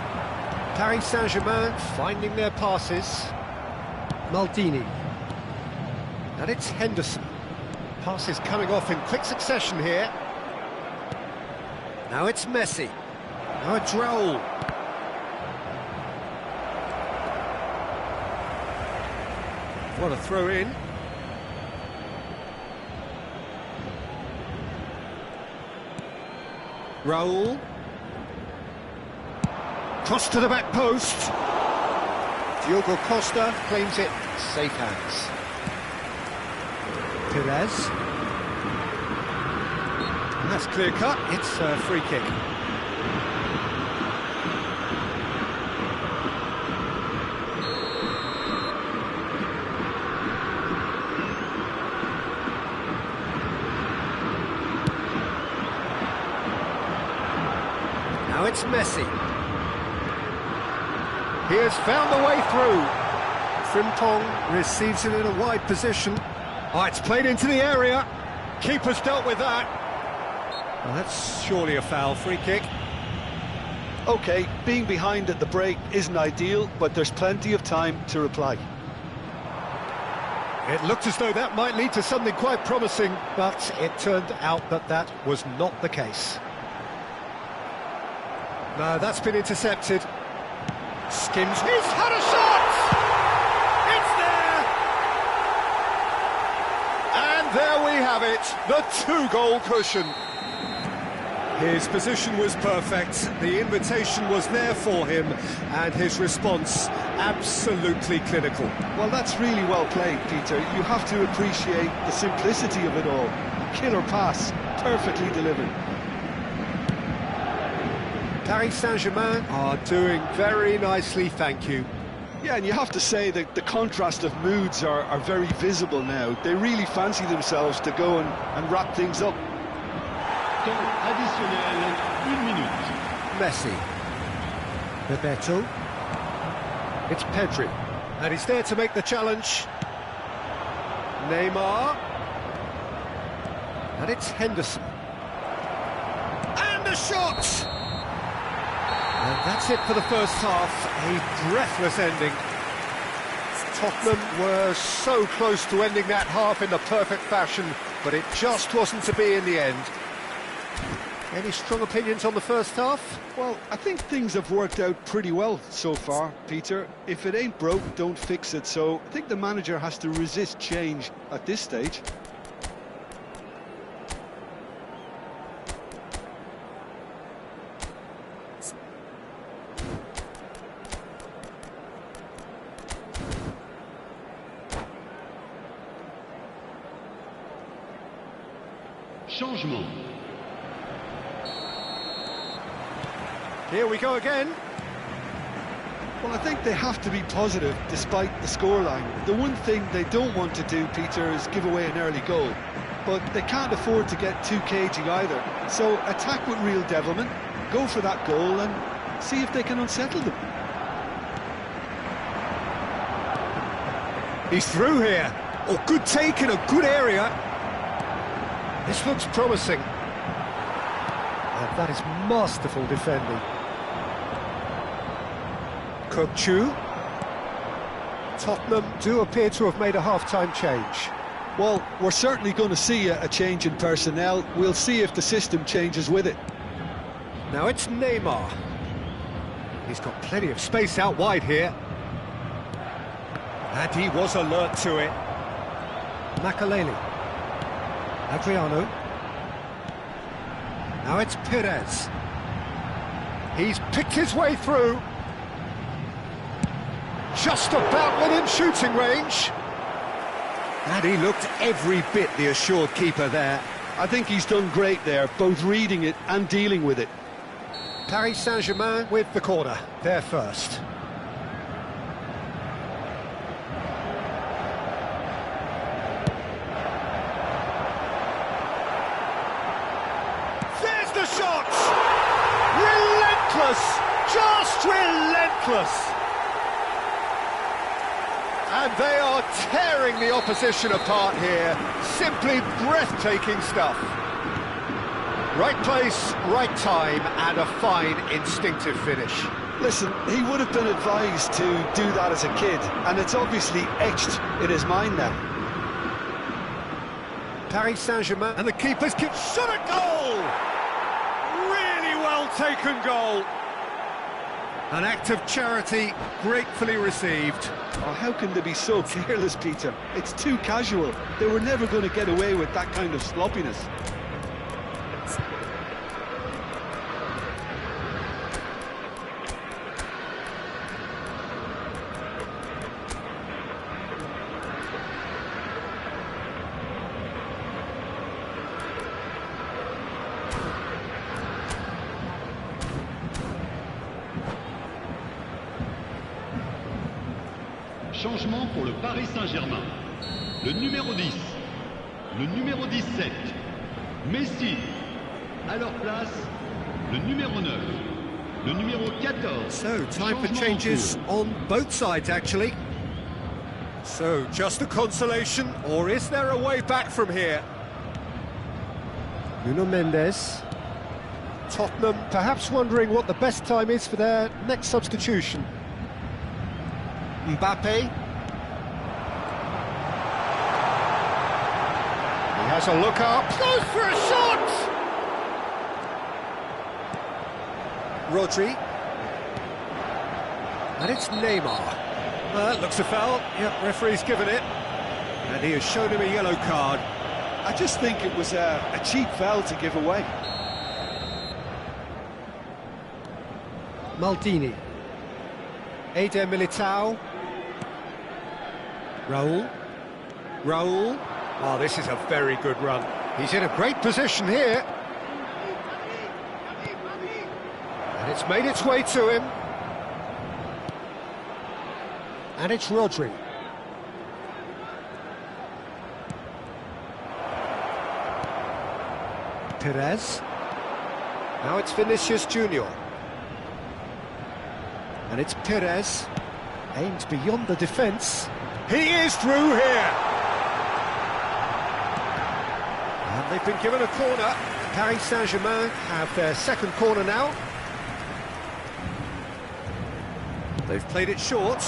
Paris Saint-Germain finding their passes. Maldini. And it's Henderson. Passes coming off in quick succession here. Now it's Messi. Now it's Raul. What a throw in. Raul. Cross to the back post. Diogo Costa claims it. Safe hands. Perez. And that's clear cut. It's a free kick. it's Messi. He has found the way through. Frimpong receives it in a wide position. Oh, it's played into the area. Keeper's dealt with that. Well, that's surely a foul. Free kick. OK, being behind at the break isn't ideal, but there's plenty of time to reply. It looked as though that might lead to something quite promising, but it turned out that that was not the case. No, that's been intercepted. Skims. He's had a shot! It's there! And there we have it, the two-goal cushion. His position was perfect, the invitation was there for him, and his response absolutely clinical. Well, that's really well played, Peter. You have to appreciate the simplicity of it all. Killer pass, perfectly delivered. Paris Saint-Germain are doing very nicely, thank you. Yeah, and you have to say that the contrast of moods are very visible now. They really fancy themselves to go and wrap things up. Temps additionnel, 1 minute. Messi. Bebeto. It's Pedri. And he's there to make the challenge. Neymar. And it's Henderson. And a shot! And that's it for the first half. A breathless ending. Tottenham were so close to ending that half in the perfect fashion, but it just wasn't to be in the end. Any strong opinions on the first half? Well, I think things have worked out pretty well so far, Peter. If it ain't broke, don't fix it. So I think the manager has to resist change at this stage. Changement. Here we go again. Well, I think they have to be positive despite the scoreline. The one thing they don't want to do, Peter, is give away an early goal. But they can't afford to get too cagey either. So attack with real devilment, go for that goal and see if they can unsettle them. He's through here. Oh, good take in a good area. This looks promising. And that is masterful defending. Chu. Tottenham do appear to have made a half-time change. Well, we're certainly going to see a change in personnel. We'll see if the system changes with it. Now it's Neymar. He's got plenty of space out wide here. And he was alert to it. Makaleli. Adriano. Now it's Perez. He's picked his way through. Just about within shooting range. And he looked every bit the assured keeper there. I think he's done great there, both reading it and dealing with it. Paris Saint-Germain with the corner, they're first. There's the shot! Relentless! Just relentless! And they are tearing the opposition apart here. Simply breathtaking stuff. Right place, right time, and a fine instinctive finish. Listen, he would have been advised to do that as a kid, and it's obviously etched in his mind now. Paris Saint-Germain, and the keeper's kick, shot at goal! Really well taken goal. An act of charity, gratefully received. Oh, how can they be so careless, Peter? It's too casual. They were never going to get away with that kind of sloppiness. Changement pour le Paris Saint-Germain. Le numéro 10, le numéro 17, Messi. À leur place, le numéro 9, Le numéro 14. So, time for Changement changes en on both sides, actually. So, just a consolation, or is there a way back from here? Nuno Mendes. Tottenham perhaps wondering what the best time is for their next substitution. Mbappe. He has a look up. Goes for a shot! Rodri. And it's Neymar. That looks a foul. Yep, referee's given it. And he has shown him a yellow card. I just think it was a cheap foul to give away. Maldini. Eder Militao. Raul. Oh, this is a very good run. He's in a great position here. And it's made its way to him. And it's Rodri. Perez. Now it's Vinicius Junior. And it's Perez. Aimed beyond the defence. He is through here. And they've been given a corner. Paris Saint-Germain have their second corner now. They've played it short.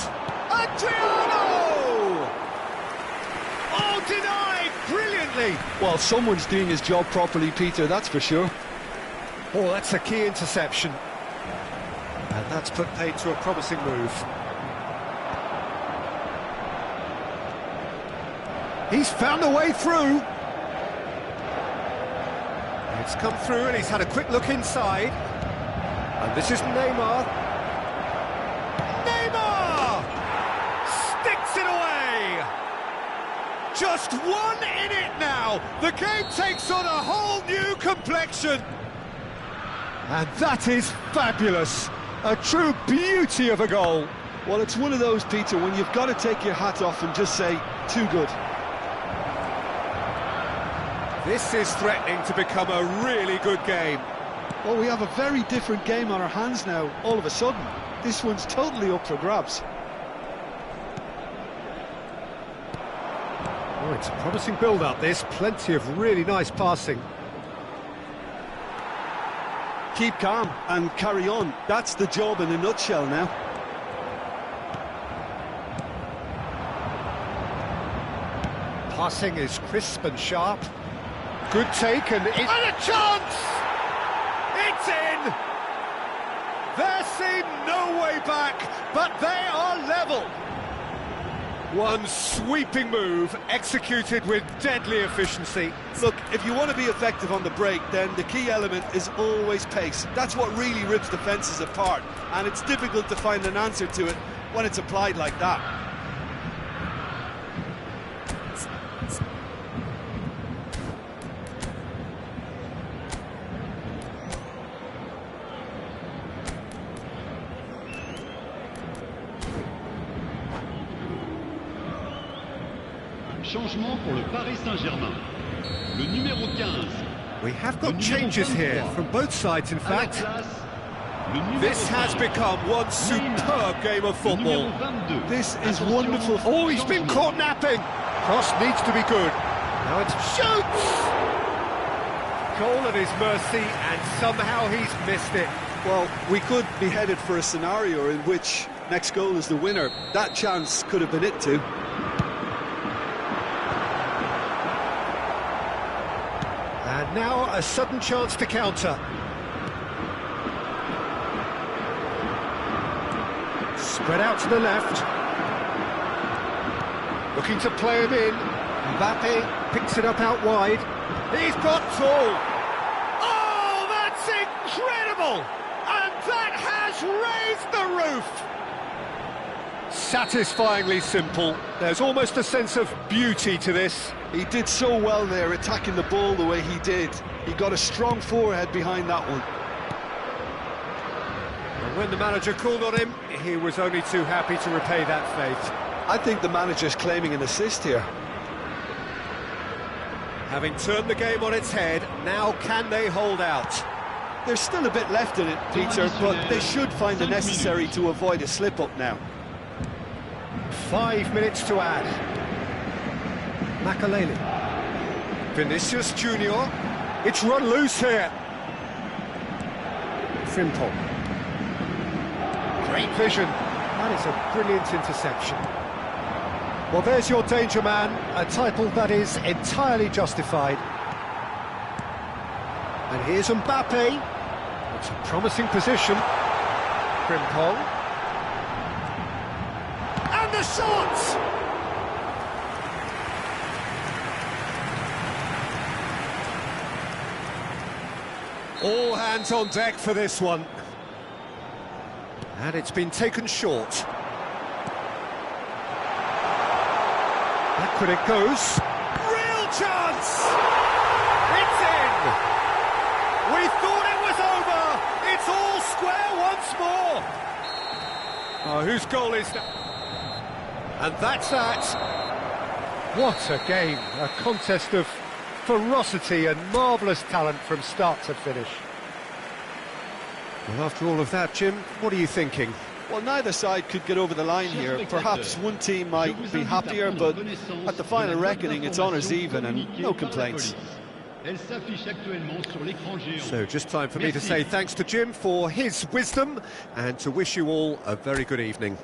Adriano! Oh, denied brilliantly. Well, someone's doing his job properly, Peter, that's for sure. Oh, that's a key interception. And that's put paid to a promising move. He's found a way through. It's come through and he's had a quick look inside. And this is Neymar. Neymar! Sticks it away! Just one in it now. The game takes on a whole new complexion. And that is fabulous. A true beauty of a goal. Well, it's one of those, Peter, when you've got to take your hat off and just say, too good. This is threatening to become a really good game. Well, we have a very different game on our hands now, all of a sudden. This one's totally up for grabs. Oh, it's a promising build-up, this. Plenty of really nice passing. Keep calm and carry on. That's the job in a nutshell now. Passing is crisp and sharp. Good take and a chance! It's in! There seemed no way back, but they are level. One sweeping move, executed with deadly efficiency. Look, if you want to be effective on the break, then the key element is always pace. That's what really rips defences apart, and it's difficult to find an answer to it when it's applied like that. Changement pour le Paris Saint-Germain. Le numéro 15. We have got changes here from both sides, in fact. This has become one superb game of football. This is wonderful. Oh, he's been caught napping. Cross needs to be good. Now it's shoots! Goal at his mercy, and somehow he's missed it. Well, we could be headed for a scenario in which next goal is the winner. That chance could have been it too. And now a sudden chance to counter. Spread out to the left. Looking to play him in. Mbappe picks it up out wide. He's got tall. Oh, that's incredible! And that has raised the roof! Satisfyingly simple. There's almost a sense of beauty to this. He did so well there, attacking the ball the way he did. He got a strong forehead behind that one. And when the manager called on him, he was only too happy to repay that faith. I think the manager's claiming an assist here. Having turned the game on its head, now can they hold out? There's still a bit left in it, Peter, but they should find the necessary to avoid a slip-up now. 5 minutes to add. Makaleli. Vinicius Junior. It's run loose here. Frimpong. Great vision. That is a brilliant interception. Well, there's your danger man, a title that is entirely justified. And here's Mbappe. It's a promising position. Frimpong. And the shot! All hands on deck for this one. And it's been taken short. Back when it goes. Real chance! It's in! We thought it was over! It's all square once more! Oh, whose goal is that? And that's that. What a game. A contest of ferocity and marvellous talent from start to finish. Well, after all of that, Jim, what are you thinking? Well, neither side could get over the line here. Perhaps one team might be happier, but at the final reckoning, it's honours even and no complaints. So, just time for me to say thanks to Jim for his wisdom and to wish you all a very good evening.